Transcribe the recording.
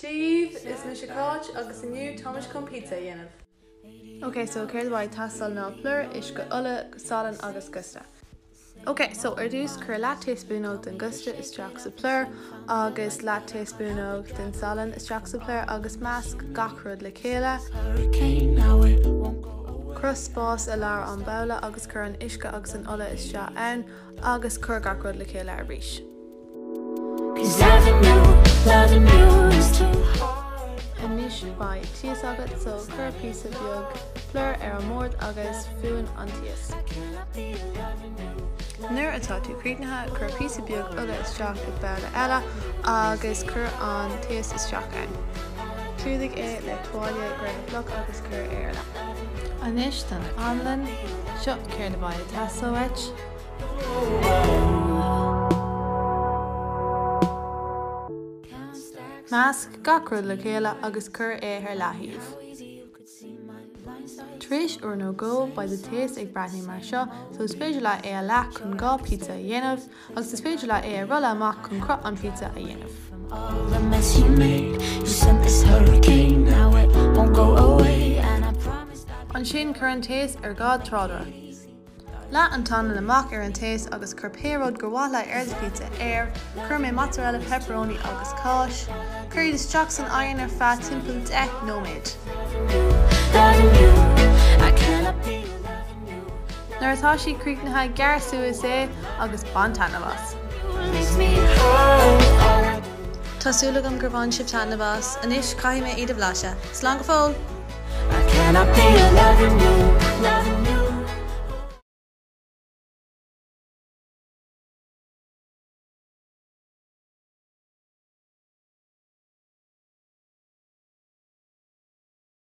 Jeeve is na Chicago agus iniu Thomas chun pizza dhéanamh. Okay, so céir bhaid tastal ná plur is go ulla salan agus gusta. Okay, so dús chur leat teaspoonóg den gusta is teach sa plur agus leat teaspoonóg den salan is teach sa plur agus measc gachrúd le chéile. Crus spás a lear an bowla agus chur an isca agus an ulla is seo ann agus chur gachrúd le chéile a rís. Anis by tíos agat so chur píosa beag plur ar an mórd agus fuan an tíos. Nuair atá tú críochnathe chur píosa beag ulla is teach ag bowla eile agus chur an tíos is teach ann. Clúdaigh le tuáile greibh bloc agus chur ar le. Anis den anlan seo céir na bhaid tasóid. Measc gachrúd le chéile agus chur ar leathíomh. Tríis uair nó go ba de téas ag breithnií mar seo, so is féidir le é a leach chun gá pizza a dhéanamh agus is féidir le é a rolla amach chun crop an pizza a dhéanamh. An sin chur an téas ar gá trádra. Leat an tanan amach ar an téas agus chur péród gur bhaile ar the pizza air, chur mé mozzarella pepperoni agus cáis, chuir is teach san aigéan ar feadh timpeall 10 nóméid. Nuair atá sí críochnathe gearr suas é agus bantanamhas. Tásúlagam gur bhain sibh tanamhas, anis caiithimid iad a bhláise. Slán go fóill!